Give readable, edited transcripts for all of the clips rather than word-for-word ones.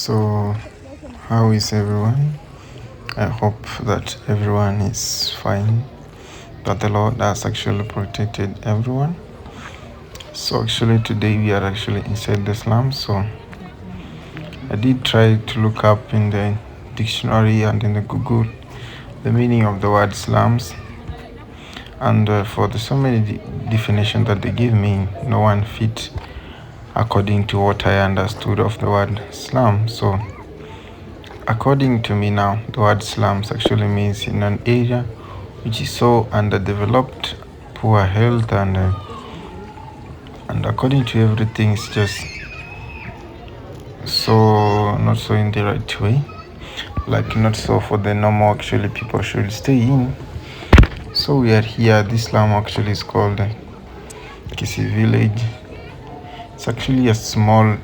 So, how is everyone? I hope that everyone is fine, that the Lord has actually protected everyone. So, actually, today we are actually inside the slums. So, I did try to look up in the dictionary and in the Google the meaning of the word slums. And for the so many definitions that they give me, no one fit according to what I understood of the word slum. So, according to me now, the word slums actually means in an area which is so underdeveloped, poor health, and according to everything, it's just so not so in the right way, like not so for the normal actually people should stay in. So we are here. This slum actually is called Kisi Village. It's actually a small,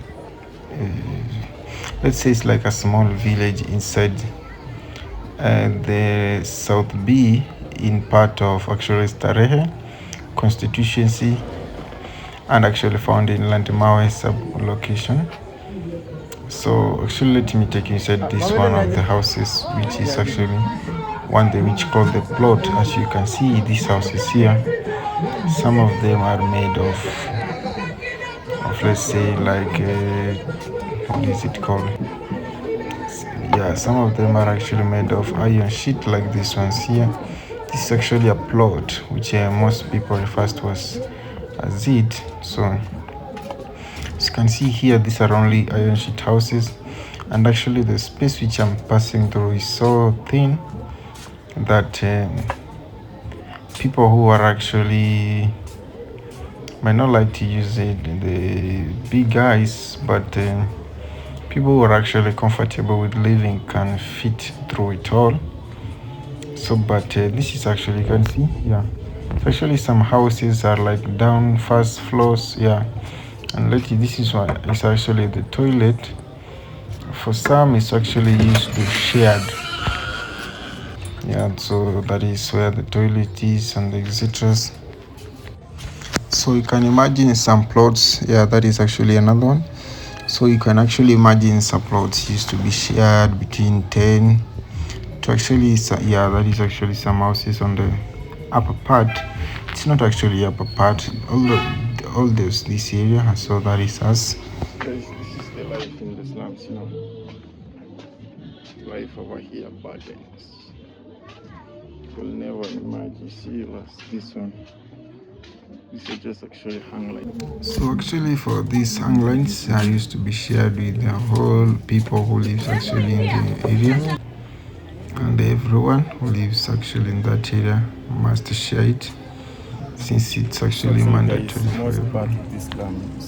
let's say it's like a small village inside the South B in part of actually Starehe constituency and actually found in Lantimawe sub-location. So actually let me take you inside this one of the houses, which is actually one they which called the plot. As you can see, these houses here, some of them are made of let's say like what is it called? Yeah, some of them are actually made of iron sheet like these ones here. This is actually a plot which most people refer to as it. So as you can see here, these are only iron sheet houses, and actually the space which I'm passing through is so thin that people who are actually might not like to use it, the big guys, but people who are actually comfortable with living can fit through it all. So but this is actually, you can see, yeah, especially some houses are like down first floors, yeah, and this is one, it's actually the toilet. For some it's actually used to shared, yeah, so that is where the toilet is and the etc. So you can imagine some plots, yeah, that is actually another one. So you can actually imagine some plots used to be shared between 10 to actually, yeah, that is actually some houses on the upper part. It's not actually upper part, all this area. So that is us. Guys, this is the life in the slums, you know. Life over here, burdens. You'll never imagine. See, this one. These are just actually hang lines. So actually for these hang lines are used to be shared with the whole people who lives actually in the area, and everyone who lives actually in that area must share it, since it's actually mandatory for everyone.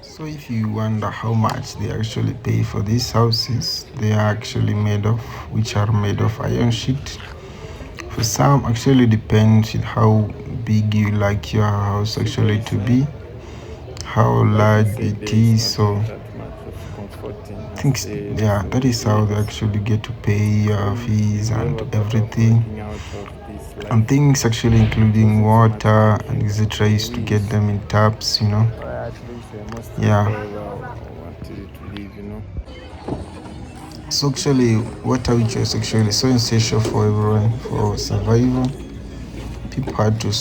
So if you wonder how much they actually pay for these houses, they are actually made of, which are made of iron sheet. For some actually depends on how big you like your house actually to be, how large it is. So things, yeah, that is how they actually get to pay your fees and everything, and things actually including water and etc. is to get them in taps, you know. Yeah, so actually water, which is actually so essential for everyone for survival, people had to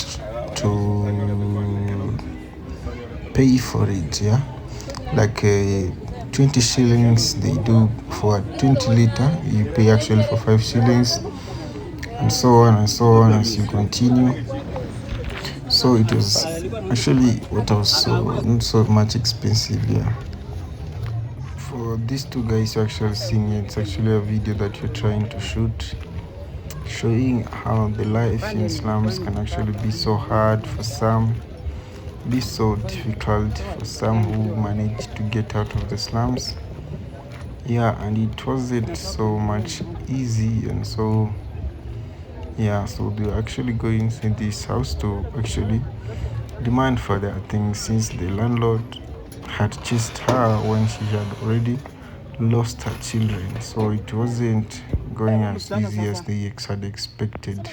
pay for it, yeah, like 20 shillings they do for 20 liter, you pay actually for 5 shillings, and so on and so on as you continue. So it was actually what was so not so much expensive, yeah. For these two guys you're actually seeing, it's actually a video that you're trying to shoot, showing how the life in slums can actually be so hard for some, be so difficult for some who manage to get out of the slums. Yeah, and it wasn't so much easy, and so yeah, so they were actually going in this house to actually demand for their things, since the landlord had chased her when she had already lost her children. So it wasn't going as easy as they had expected.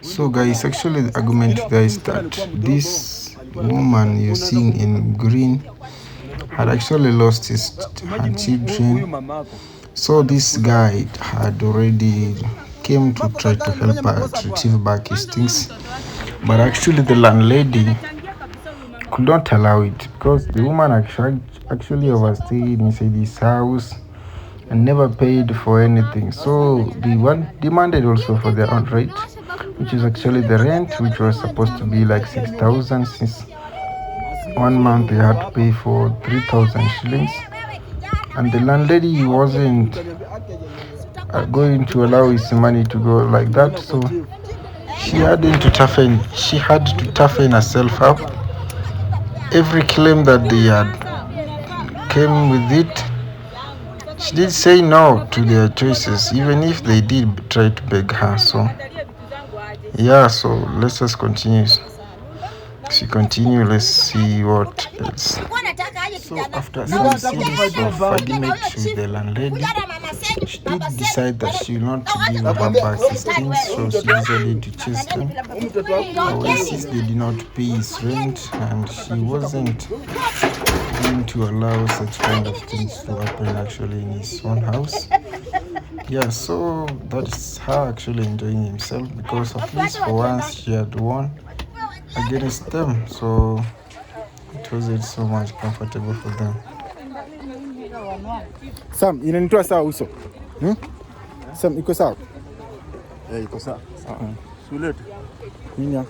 So guys, actually the argument there is that this woman you're seeing in green had actually lost his her children. So this guy had already came to try to help her to retrieve back his things, but actually the landlady could not allow it because the woman actually overstayed inside his house and never paid for anything. So the one demanded also for their own rent, which is actually the rent, which was supposed to be like 6,000. Since 1 month they had to pay for 3,000 shillings, and the landlady wasn't going to allow his money to go like that. So she had to toughen herself up. Every claim that they had came with it, she did say no to their choices, even if they did try to beg her. So yeah, so let's just continue. Let's see what else. So after some series of arguments with the landlady, she did decide that she will not give her back his things, so she decided to chase them. However, since they did not pay his rent and she wasn't going to allow such kind of things to happen actually in his own house. Yeah, so that's her actually enjoying himself, because at least for once she had won against them, so it wasn't so much comfortable for them. Sam, inanitoa sawa uso. Sam, iko sawa? Iko sawa. Sulete. Nini?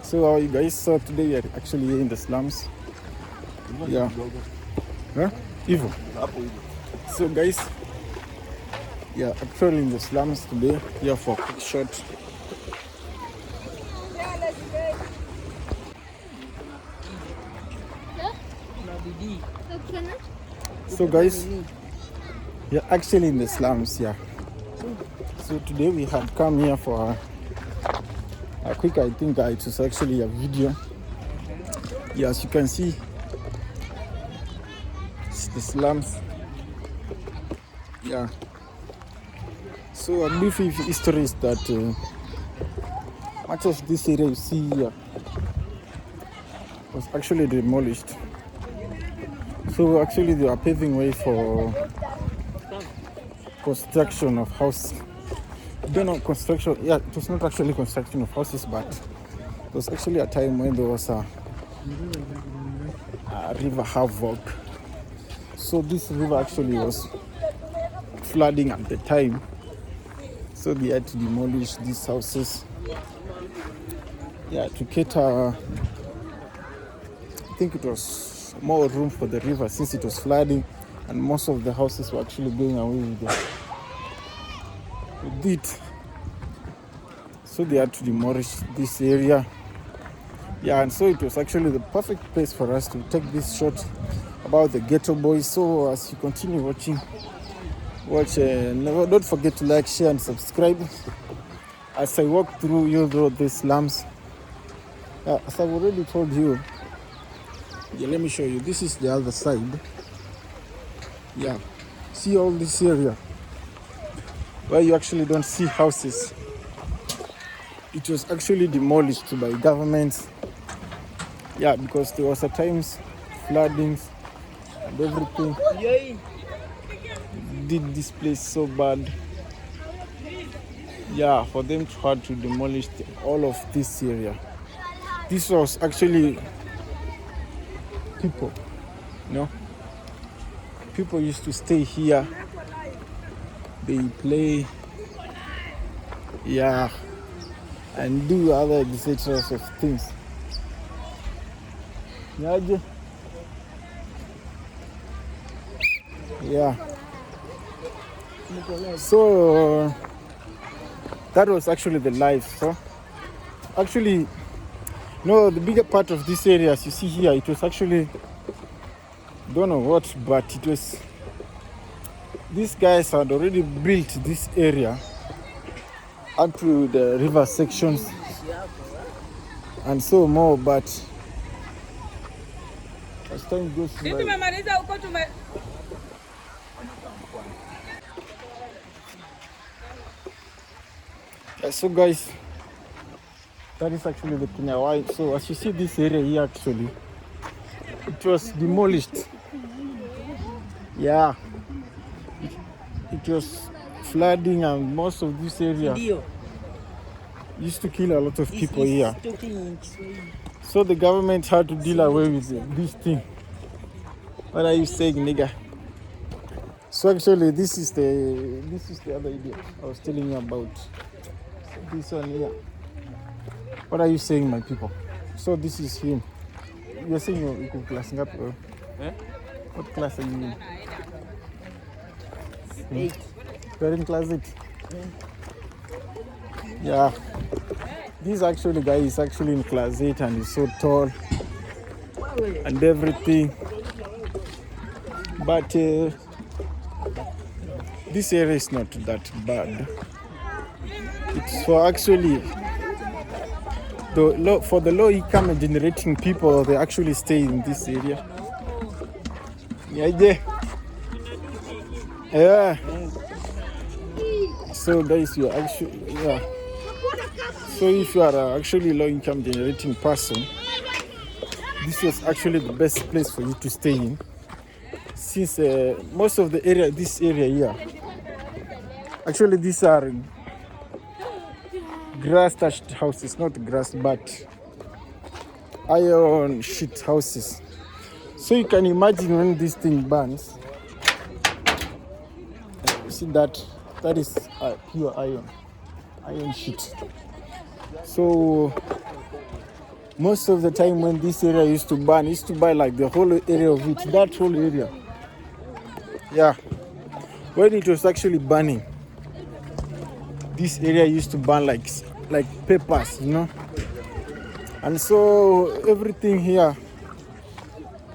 So how are you guys? So today we are actually here in the slums. Yeah. Huh? Evil. So guys, yeah, actually in the slums today, here for a quick shot. So guys, yeah, actually in the slums, yeah. So today we had come here for a quick, I think it was actually a video. Yeah, as you can see, it's the slums. Yeah. So a brief history is that much of this area you see here was actually demolished. So actually they are paving way for construction of houses. Don't know construction. Yeah, it was not actually construction of houses, but it was actually a time when there was a river havoc. So this river actually was flooding at the time. So they had to demolish these houses. Yeah, to cater. I think it was more room for the river since it was flooding, and most of the houses were actually going away with it. So they had to demolish this area. Yeah, and so it was actually the perfect place for us to take this shot about the ghetto boys. So as you continue watching, don't forget to like, share and subscribe as I walk through the slums. As I've already told you, yeah, let me show you. This is the other side. Yeah, see all this area where you actually don't see houses. It was actually demolished by governments. Yeah, because there was at times floodings and everything. Did this place so bad. Yeah, for them to have to demolish all of this area. This was actually people, people used to stay here. They play, yeah, and do other etc. of things. Yeah. So that was actually the life. So actually, the bigger part of this area, as you see here, it was actually, don't know what, but it was, these guys had already built this area up to the river sections and so more, but as time goes by, so guys, that is actually the Kenya. So as you see this area here, actually, it was demolished. Yeah, it was flooding, and most of this area used to kill a lot of people here. So the government had to deal away with this thing. What are you saying, nigga? So actually, this is the other idiot I was telling you about. This one here. What are you saying, my people? So this is him. You're saying you're in class up. What class are you in? 8. You're in class 8. Yeah. This actually guy is actually in class 8 and he's so tall and everything. But this area is not that bad. It's for actually for the low income generating people, they actually stay in this area. Yeah. So guys, you actually So if you are actually low income generating person, this was actually the best place for you to stay in, since most of the area, this area here, actually these are grass thatched houses, not grass but iron sheet houses. So you can imagine when this thing burns, see that is pure iron sheet. So most of the time when this area used to burn, used to burn like the whole area of it, that whole area. Yeah, when it was actually burning, this area used to burn like peppers, you know. And so everything here,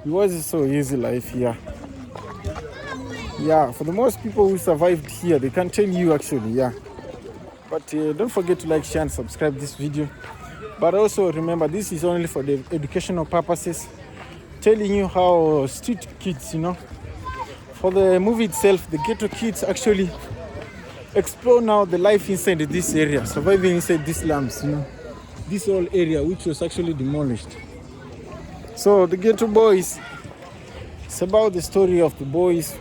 it wasn't so easy life here. Yeah, for the most people who survived here, they can tell you actually, yeah. But don't forget to like, share and subscribe this video. But also remember, this is only for the educational purposes, telling you how street kids, you know, for the movie itself, the ghetto kids actually explore now the life inside this area, surviving inside these slums, you know, this whole area which was actually demolished. So the ghetto boys, it's about the story of the boys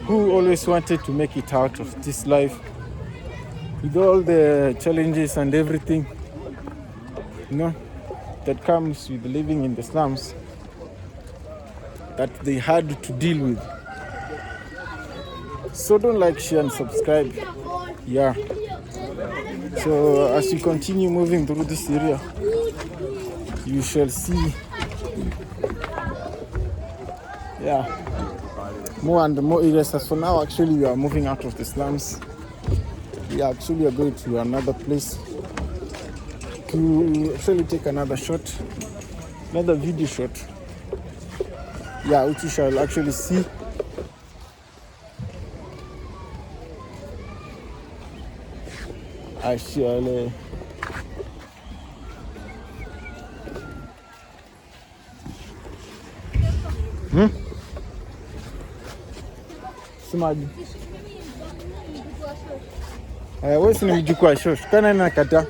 who always wanted to make it out of this life with all the challenges and everything, you know, that comes with living in the slums that they had to deal with. So don't like, share and subscribe. Yeah. So as you continue moving through this area, you shall see, yeah, more and more areas. As for now, actually we are moving out of the slums. We actually are going to another place to actually take another video shot. Yeah, which you shall actually see. I shall Semaji. Wewe si mjukuu wa shosh. Kana nakata.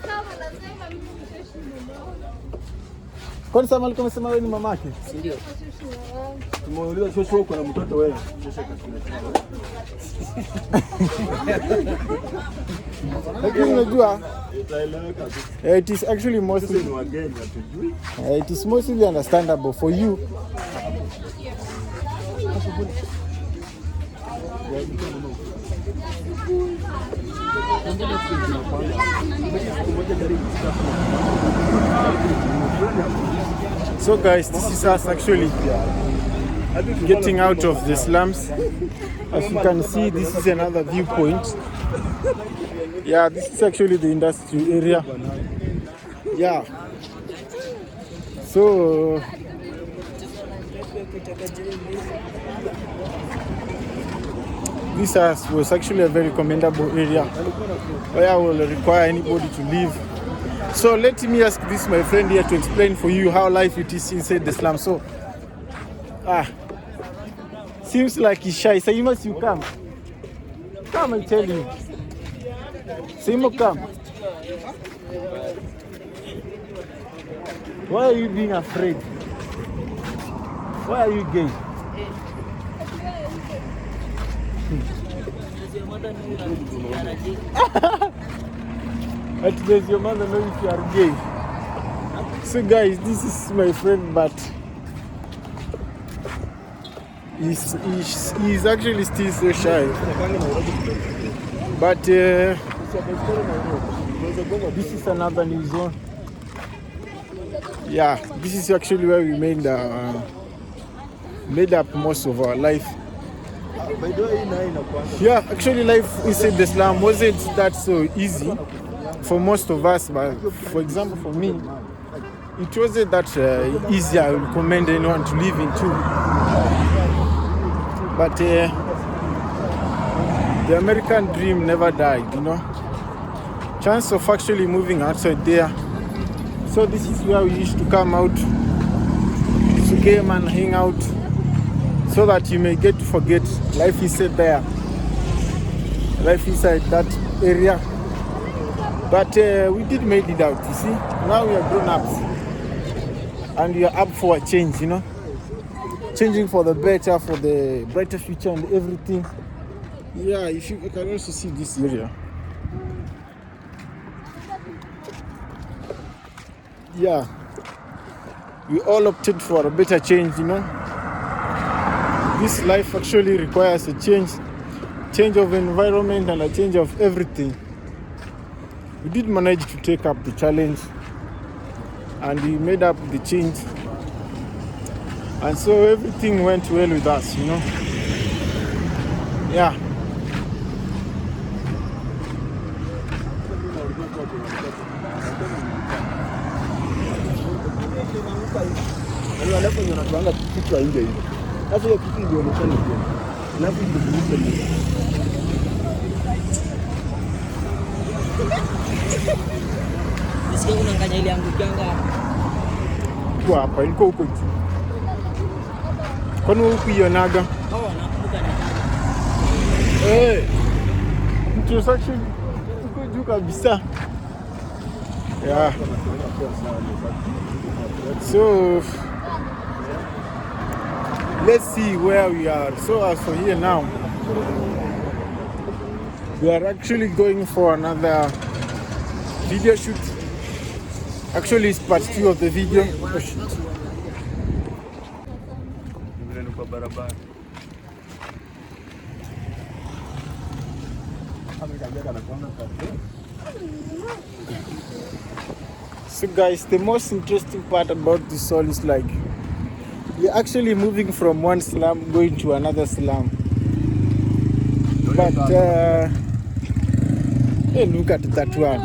Kwani Samuel kama sema wewe ni mamake? Ndio. Tumeuliza shosh wako na mtoto wewe. Lakini unajua it is actually mostly it is mostly understandable for you. So guys, this is us actually getting out of the slums. As you can see, this is another viewpoint. Yeah, this is actually the industrial area. Yeah. So this was actually a very commendable area where I will require anybody to live. So let me ask this my friend here to explain for you how life it is inside the slum. So seems like he's shy. So you must come. Come and tell you. Simo, come. Why are you being afraid? Why are you gay? Does your mother know if you are gay? So guys, this is my friend, but he's actually still so shy. But this is another new zone. Yeah, this is actually where we made up most of our life. Yeah, actually life inside the slum wasn't that so easy for most of us, but for example for me, it wasn't that easy. I would recommend anyone to live in too. But the American dream never died, you know. Chance of actually moving outside there. So this is where we used to come out to game and hang out, so that you may get to forget life inside there, life inside that area. But we did made it out, you see. Now we are grown ups and we are up for a change, you know. Changing for the better, for the brighter future and everything. Yeah, you can also see this area. Yeah, we all opted for a better change, you know. This life actually requires a change of environment and a change of everything. We did manage to take up the challenge and we made up the change, and so everything went well with us, you know. Yeah. Kwa hapa ilikuwa huko juu. Kwani huku ionaga? Intersection huko juu kabisa. Yeah. So let's see where we are. So as for here now, we are actually going for another video shoot. Actually, it's part 2 of the video. Oh, shit. So guys, the most interesting part about this all is like we're actually moving from one slum going to another slum. But hey, look at that one.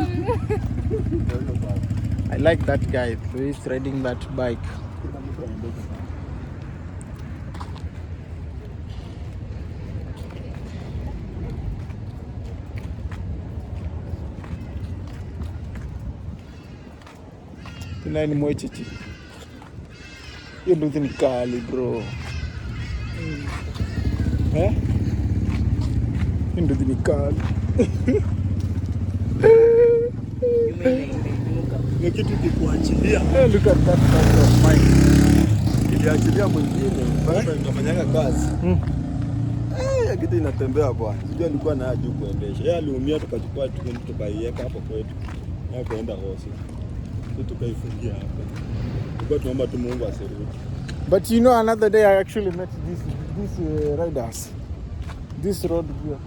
I like that guy who is riding that bike. Nani mwechichi? Hiyo ndio ni kali bro. Hiyo ndio ni kali. Ni kitu kikuachilia. Look at that kind of mind. Iliachilia mwingine bado inafanyanga kazi. Kitu inatembea bwana. Sijui alikuwa na haja kuendesha. Yeye aliumia tukachukua tukaiweka hapo kwetu. Na kaenda hosi. Tukaifungia hapa. Tulikuwa tunaomba tu Mungu asirudi. But you know, another day I actually met these riders. This road here.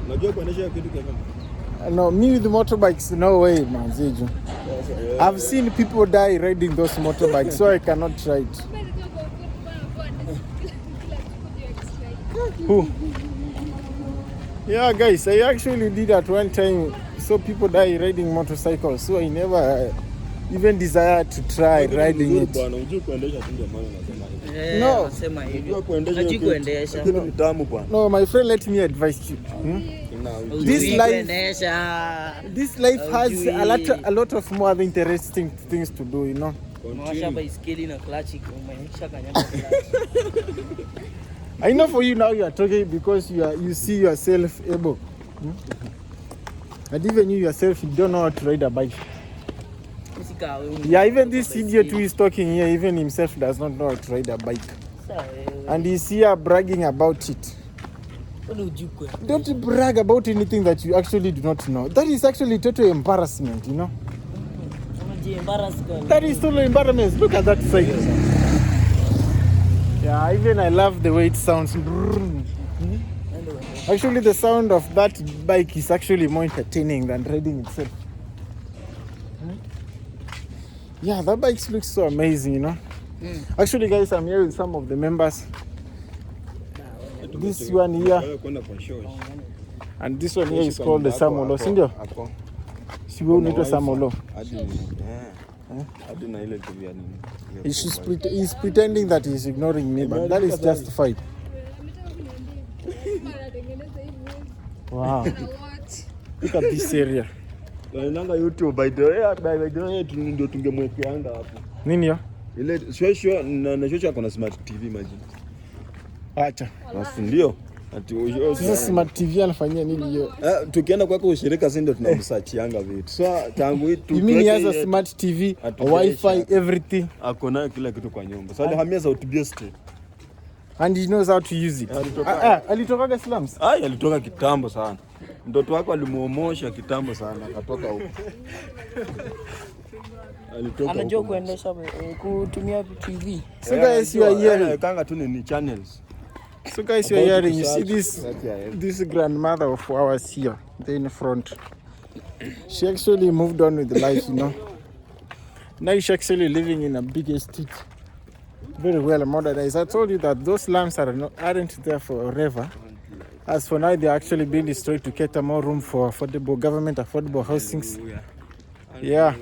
Unajua kuendesha kitu kama no, me with the motorbikes, no way, man, Zeju. I've seen people die riding those motorbikes, so I cannot try it. Who? Yeah, guys, I actually did at one time. So people die riding motorcycles, so I never even desired to try riding it. No, my friend, let me advise you. This life has a lot of more other interesting things to do, you know. I know for you now you are talking because you see yourself able. And even you yourself, you don't know how to ride a bike. Yeah, even this idiot who is talking here, even himself does not know how to ride a bike. And he's here bragging about it. Don't brag about anything that you actually do not know. That is actually total embarrassment, you know. That is total embarrassment. Look at that side. Yeah, even I love the way it sounds. Actually, the sound of that bike is actually more entertaining than riding itself. Yeah, that bike looks so amazing, you know. Actually, guys, I'm here with some of the members. This one here and this one here is called the Samolo, sindio? Sigo unaitwa Samolo. He's pretending that he's ignoring me, but that is justified. Wow. Look at this area. YouTube by the way ndio tungemwekeanga hapo. Nini hiyo? Ile shosho na shosho akona smart TV imagine. Acha. Basi ndio. Sasa smart TV anafanyia nini hiyo? Tukienda kwako ushirika sisi ndio tunamsearchianga vitu. So tangu hii you mean he has a smart TV, Wi-Fi, everything. Akona kila kitu kwa nyumba. So alihamia South Best. And he knows how to use it. Alitoka slums? Alitoka kitambo sana. Mtoto wako alimuomosha kitambo sana akatoka huko. Anajua kuendesha kutumia TV. So guys, you are hearing kanga tu ni channels. So guys, you are hearing, you see this grandmother of ours here, there in front. She actually moved on with life, you know. Now she's actually living in a big estate. Very well modernized. I told you that those slums aren't there forever. As for now, they're actually being destroyed to cater more room for government affordable housings. Yeah.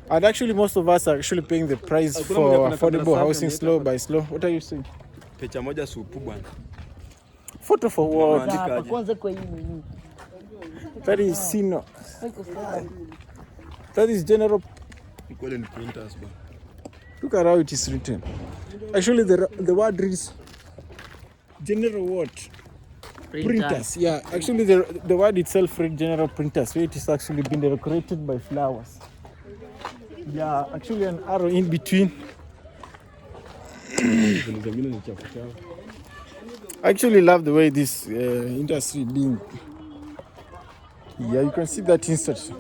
And actually, most of us are actually paying the price for affordable housing slow by slow. What are you saying? Picha moja supu bwana. Photo for what? Kwanza kwa hii nini? That is Sino. That is general. Equal in printers bwana. Look at how it is written. Actually, the word reads general what? Printers. Yeah, actually the word itself reads general printers. Where it is actually been decorated by flowers. Yeah, actually an arrow in between. I actually love the way this industry being. Yeah, you can see that insert.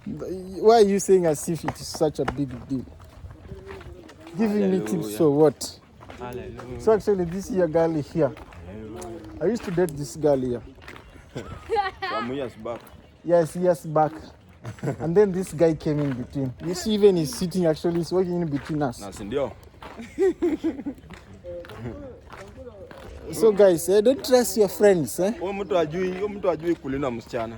Why are you saying as if it is such a big deal? Giving me tips for what? Hallelujah. So actually this year girl here. I used to date this girl here. Some years back. Yes, years back. And then this guy came in between. You see, even he's sitting, actually, he's working in between us. So guys, don't trust your friends. Mtu ajui kulina msichana.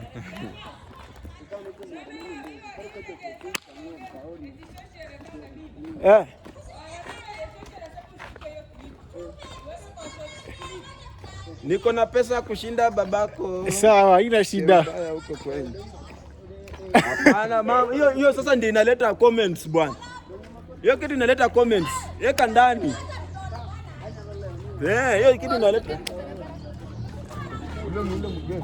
Niko na pesa kushinda babako. Sawa, haina shida. Hapana mama, hiyo sasa ndio inaleta comments bwana. Hiyo kitu inaleta comments. Weka ndani. Hiyo kitu inaleta. Ule mgeni.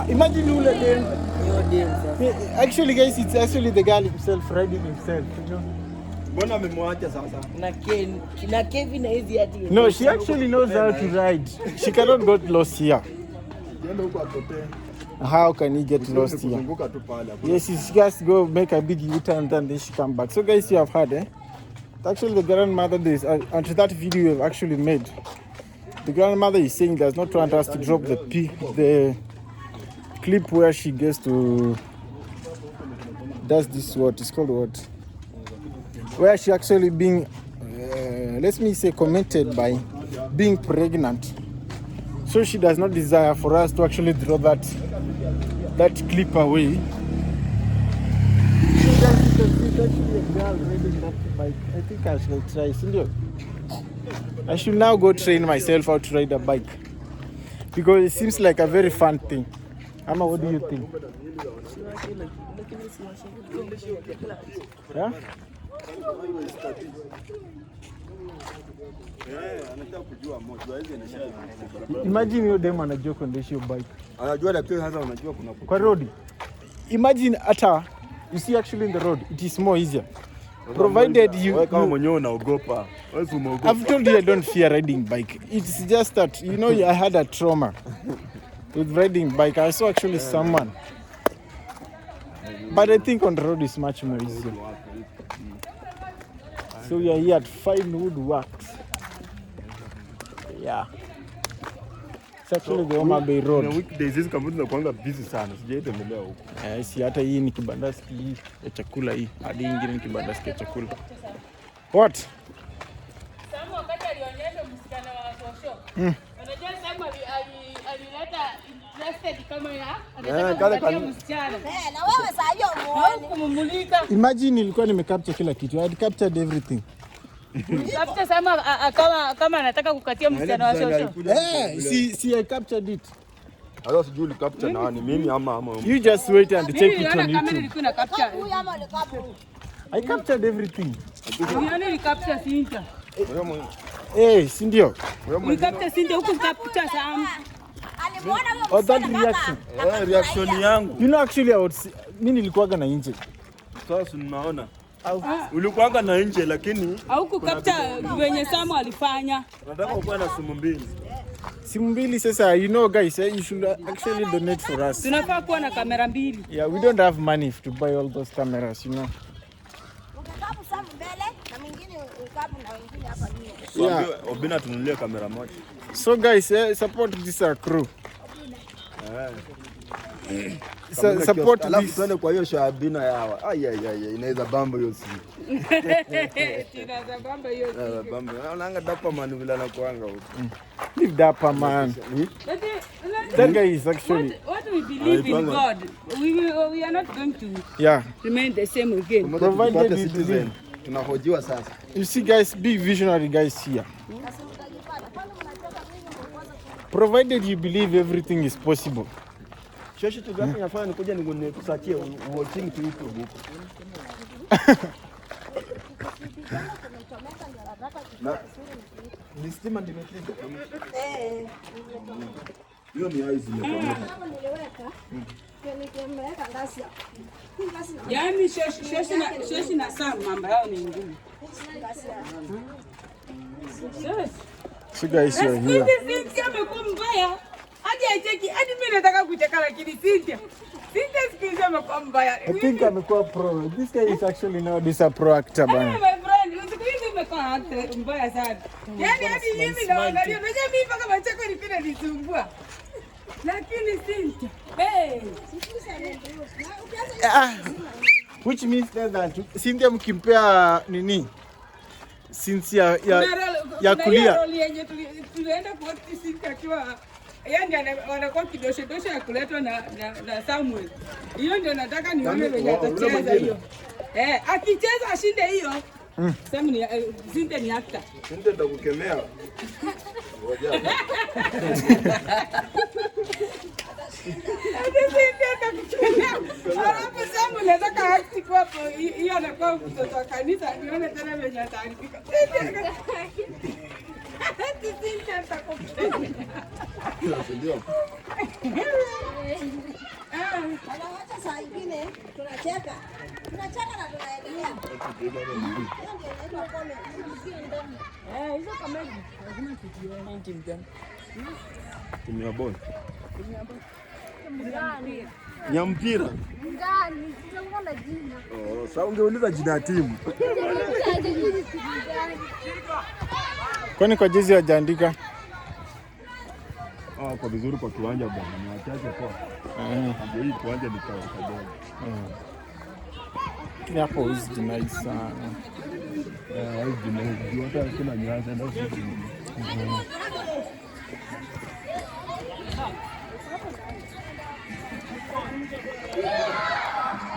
Imagine ule dem. Actually guys, it's actually the girl himself riding himself, you know. Mbona amemwacha sasa? Na Kevin hizi ati. No, she actually knows how to ride. She cannot get lost here. How can he get lost here? Yes, she has to go make a big U-turn and then she come back. So guys, you have heard, Actually, the grandmother, until that video we have actually made, the grandmother is saying does not want us to drop the clip where she gets to does this what is called what, where she actually being let me say commented by being pregnant. So she does not desire for us to actually draw that clip away. I think I should try. I should now go train myself how to ride a bike because it seems like a very fun thing. Amma, what do you think? Yeah? Anataka kujua moto. Haizi anashaya. Imagine hiyo dem anajua kuendesha hiyo bike. Anajua lakini hasa unajua kuna kwa road. Imagine hata you see actually in the road it is more easier. Provided you kama mwenyewe unaogopa. Wewe umeogopa. I've told you I don't fear riding bike. It's just that you know I had a trauma with riding bike. I saw actually someone. But I think on the road is much more easier. So we are here at Fine Wood Works. Yeah. It's actually the Homa Bay Road. Na weekdays hizi kampuni zinakuanga busy sana. Sijaitembelea huko. Si hata hii ni kibandaski hii ya chakula hii. Hadi ingine ni kibandaski ya chakula. What? Samu wakati alionyesha msichana wa Kosho. Unajua Samu alileta interested kama ya anataka msichana. Na wewe saa hiyo muone. Kumumulika. Imagine nilikuwa nimecapture kila kitu. I had captured everything. After Samu kama anataka kukatia msichana wa Kosho. See I captured it. Hata sijui capture nani mimi ama. You just wait and check it on YouTube. Huyu ama ni kapu. I captured everything. Unaona ni capture Sinta. Si ndio? Ni capture Sinta huko capture Samu. Alimuona Oh, that reaction. Reaction yangu. You know actually mimi nilikuwaga na nje. Sasa unaona. Ulikuanga na nje lakini Hauku capture venye Samu alifanya. nataka kuwa na simu mbili. Simu mbili sasa, you know guys, you should actually donate for us. Tunafaa kuwa na kamera mbili. Yeah, we don't have money to buy all those cameras, you know. Ukakapu Samu mbele na mwingine ukapu na wengine hapa nyuma. Yeah. Obina tununulie kamera moja. So guys, support this crew. Support alafu this. tuende kwa hiyo Shabina yawa. Inaweza bamba hiyo siku. Tunaweza bamba hiyo siku. Bamba. Naanga dapa man vile anakuanga huko. Leave Dapper man. That guy is actually what we believe in God. We are not going to remain the same again. Provided you believe. Tunahojiwa sasa. You see guys, be visionary guys here. Provided you believe everything is possible. Shoshi tu gapi nafanya nikuja nikusatie watching to YouTube huko. Na nistima nimepiga. Hiyo ni eyes nimekamata. Yaani shoshi na Samu mambo yao ni ngumu. So guys, you are here. Cynthia amekuwa mbaya. Hadi acheki, hadi mimi nataka kucheka lakini Cynthia sikiza amekuwa mbaya. I think amekuwa pro. This guy is actually nowadays a pro actor bana. My friend, usikizi umekuwa actor mbaya sana. Yaani hadi mimi naangalia, unajua mimi mpaka macheko nipenda nisumbua. Lakini Cynthia, which means that Cynthia mkimpea nini? Cynthia ya kulia. Roli yenye tulienda kwa Cynthia akiwa yeye wanakuwa kidosho ya kuletwa na Samuel. Hiyo ndio nataka nione venye atacheza hiyo. Akicheza ashinde hiyo. Samuel Cynthia ni actor. Cynthia ndakukemea. Ngoja. Alafu Samuel anataka act kwa hapo. Hiyo anakuwa mtoto wa kanisa. Nione tena venye ataandika. Cynthia atakupenda. Ndio. Anawacha saa ingine tunacheka. Tunacheka na tunaendelea. Hizo comedy. Lazima tujione team gani? Timu ya ball. Ya mpira. Ngani? Sitakuwa na jina. Sasa ungeuliza jina ya timu. Kwani kwa jezi hajaandika? Kwa vizuri kwa kiwanja bwana. Ni wachache kwa. Ndio hii kiwanja ni kadogo. Ni hapo hizi jinai sana. Hizi jinai. Hata kuna nyanja ndio.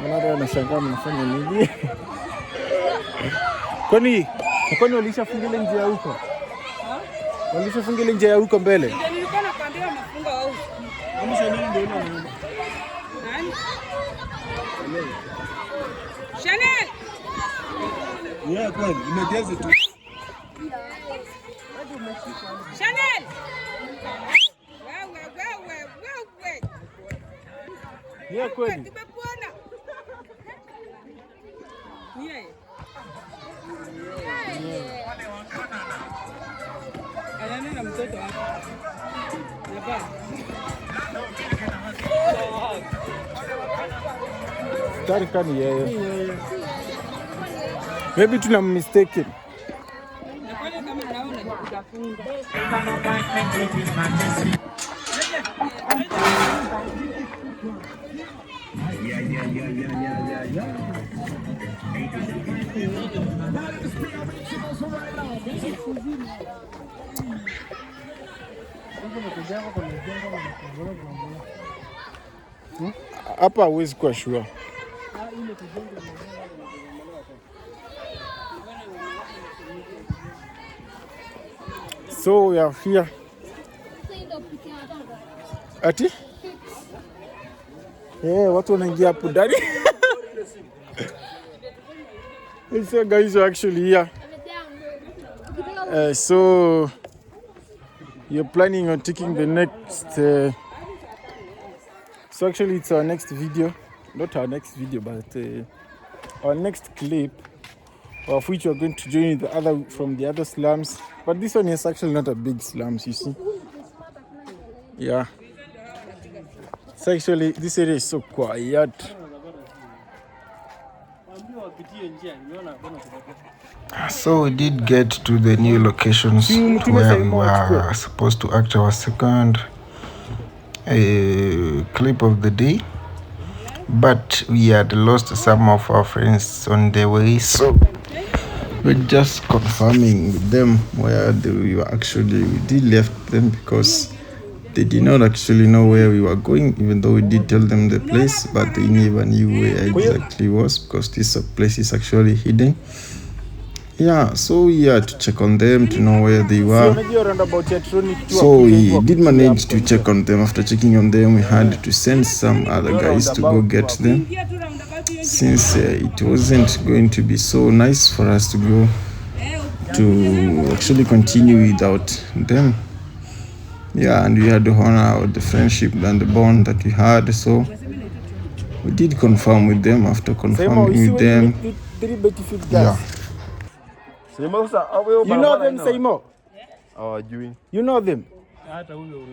Mwana anashangaa mnafanya nini? Kwani walishafunga ile njia huko? Walishafunga ile njia huko mbele? Nilikuwa nakwambia wamefunga wao. Amsha nini ndio unaona? Nani? Chanel. Kweli, imejezi tu. Chanel. Wewe. Ni kweli. Tumekuona. Yeye. Anaenda na mtoto wake. Hapa. Tarikani yeye. Maybe tuna mistaken. Nafanya kama naona kutafunga. Hapa hawezi kuwa sure. So we are here. Ati? Watu wanaingia hapo ndani. So guys are actually here. So you're planning on taking the next so actually it's our next video, not our next video, but our next clip, of which we're going to join the other from the other slums. But this one is actually not a big slums, you see. Yeah. So actually this area is so quiet. So we did get to the new locations where we were supposed to act our second clip of the day, but we had lost some of our friends on the way, so we're just confirming with them where we were actually. We did left them because they did not actually know where we were going, even though we did tell them the place, but they never knew where exactly was, because this place is actually hidden. Yeah, so we had to check on them to know where they were. So we did manage to check on them. After checking on them, we had to send some other guys to go get them, since it wasn't going to be so nice for us to go to actually continue without them. Yeah, and we had to honor the friendship and the bond that we had. So we did confirm with them. After confirming with them, yeah. You know them, Saimo? You know them?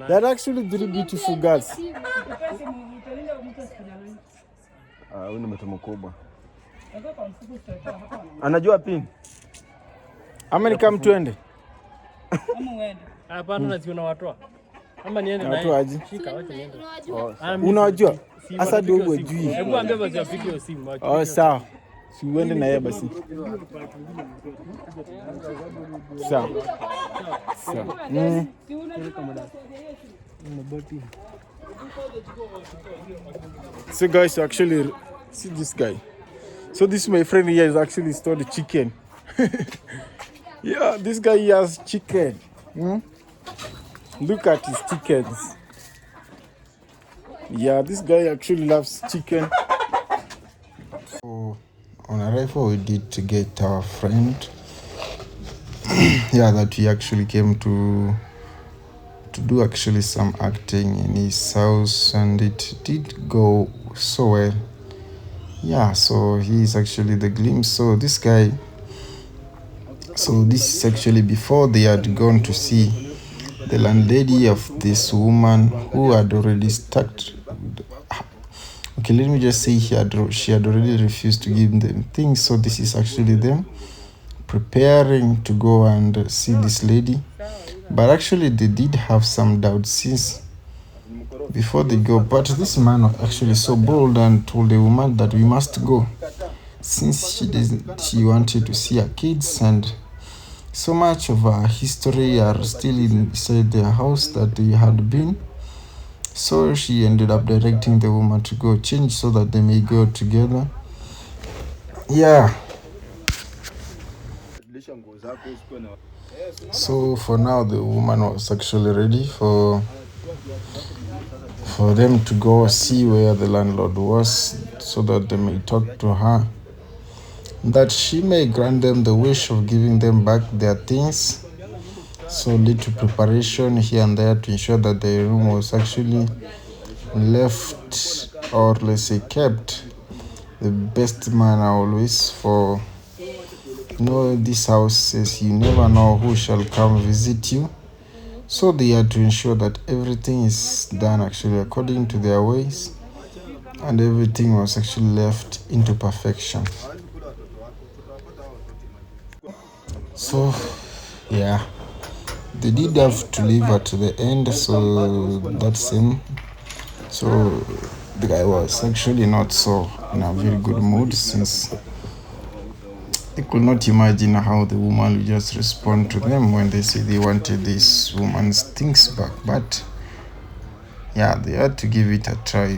They're actually 3 beautiful girls. Huyu ni mtu mkubwa. Anajua pin? Ama ni kama tuende? Kama uende. Hapana, na siona watoa. Ama niende na watu aje? Shika wacha niende. Unajua? Asa dogo juu. Hebu ambia basi apige simu. Oh, sawa. Si uende na yeye basi. Sawa. Sawa. So guys, actually see this guy. So this my friend here is actually stored chicken. Yeah, this guy has chicken. Look at his chickens. Yeah, this guy actually loves chicken. So on arrival, we did to get our friend. Yeah, that we actually came to do actually some acting in his house, and it did go so well. Yeah, so he is actually the glimpse. So this guy, so this is actually before they had gone to see the landlady of this woman who had already stuck. Okay, let me just say she had already refused to give them things. So this is actually them preparing to go and see this lady. But actually they did have some doubts since before they go. But this man was actually so bold and told the woman that we must go, since she wanted to see her kids, and so much of our history are still inside their house that they had been. So she ended up directing the woman to go change so that they may go together. Yeah. So for now the woman was actually ready for them to go see where the landlord was, so that they may talk to her, that she may grant them the wish of giving them back their things. So little preparation here and there to ensure that the room was actually left, or let's say kept, the best manner always. For these houses, you never know who shall come visit you. So they had to ensure that everything is done actually according to their ways, and everything was actually left into perfection. So yeah, they did have to leave at the end, so that's him. So the guy was actually not so in a very good mood, since they could not imagine how the woman would just respond to them when they say they wanted this woman's things back. But yeah, they had to give it a try.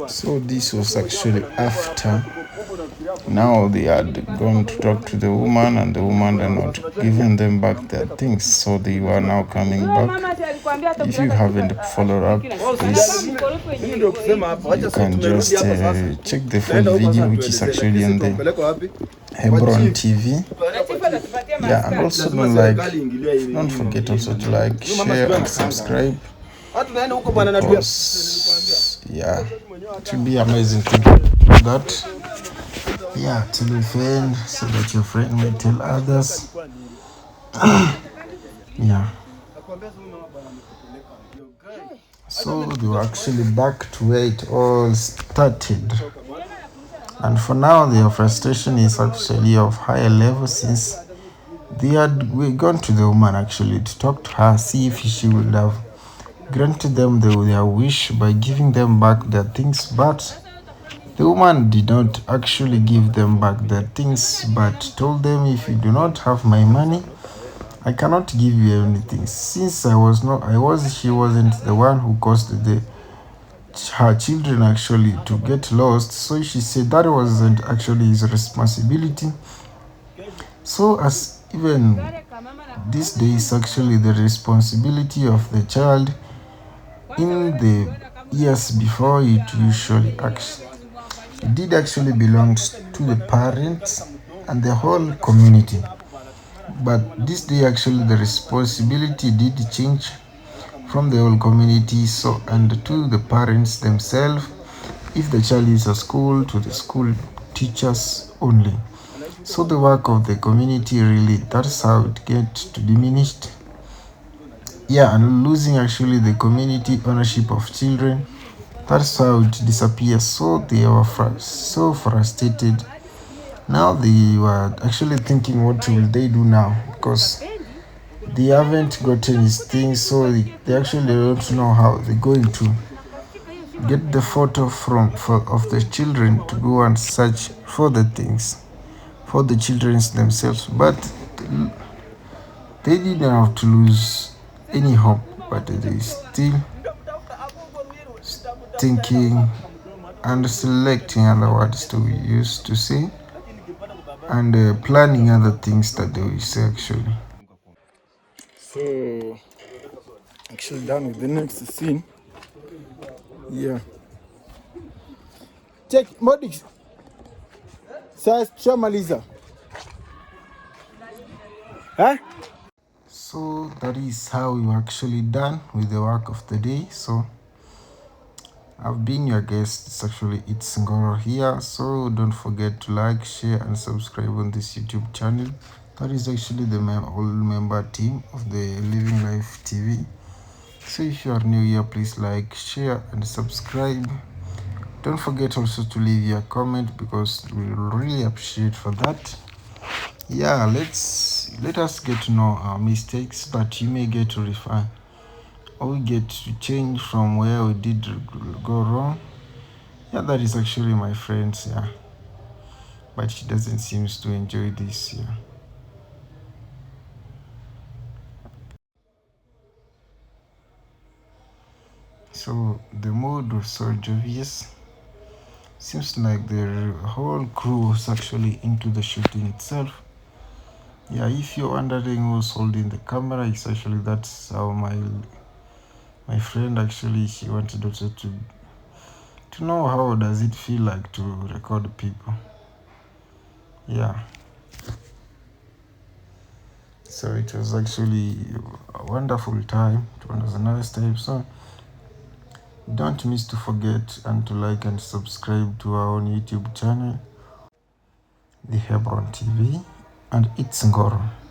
So this was actually after now they had gone to talk to the woman, and the woman had not given them back their things, so they were now coming back. If you haven't followed up this, you can just check the full video, which is actually on the Hebron TV. Yeah, and also don't forget also to like, share, and subscribe, because yeah, it will be amazing to do that. Yeah, tell your friend so that your friend may tell others. Yeah. So they were actually back to where it all started. And for now, their frustration is actually of higher level, since they had gone to the woman actually to talk to her, see if she would have granted them their wish by giving them back their things. But the woman did not actually give them back their things, but told them, if you do not have my money, I cannot give you anything. Since she wasn't the one who caused her children actually to get lost, so she said that wasn't actually his responsibility. So as even this day is actually the responsibility of the child. In the years before, it did actually belong to the parents and the whole community. But this day actually the responsibility did change from the whole community and to the parents themselves, if the child is at school, to the school teachers only. So the work of the community, really, that's how it gets to diminished. Yeah, and losing actually the community ownership of children, that's how it disappears. So they were so frustrated. Now they were actually thinking, what will they do now? Because they haven't gotten his things, so they actually don't know how they're going to get the photo of the children to go and search for the things for the children themselves. But they didn't have to lose any hope, but they still thinking and selecting other words to use to say, and planning other things that they will say actually. So actually done with the next scene. Yeah. Check Modix. Sasa tushamaliza. Huh? So that is how we were actually done with the work of the day. So I've been your guest. It's Ngoro here. So don't forget to like, share, and subscribe on this YouTube channel. That is actually the whole member team of the Living Life TV. So if you are new here, please like, share, and subscribe. Don't forget also to leave your comment, because we will really appreciate for that. Yeah, let us get to know our mistakes, but you may get to refine, or we get to change from where we did go wrong. Yeah, that is actually my friends. Yeah, but she doesn't seem to enjoy this. Yeah. So the mood was so jovious. Seems like the whole crew was actually into the shooting itself. Yeah, if you're wondering who's holding the camera, it's actually that's how my friend actually, she wanted also to know how does it feel like to record people. Yeah. So it was actually a wonderful time. It was a nice time. So don't miss to forget and to like and subscribe to our own YouTube channel, the Hebron TV, and it's Ngoro.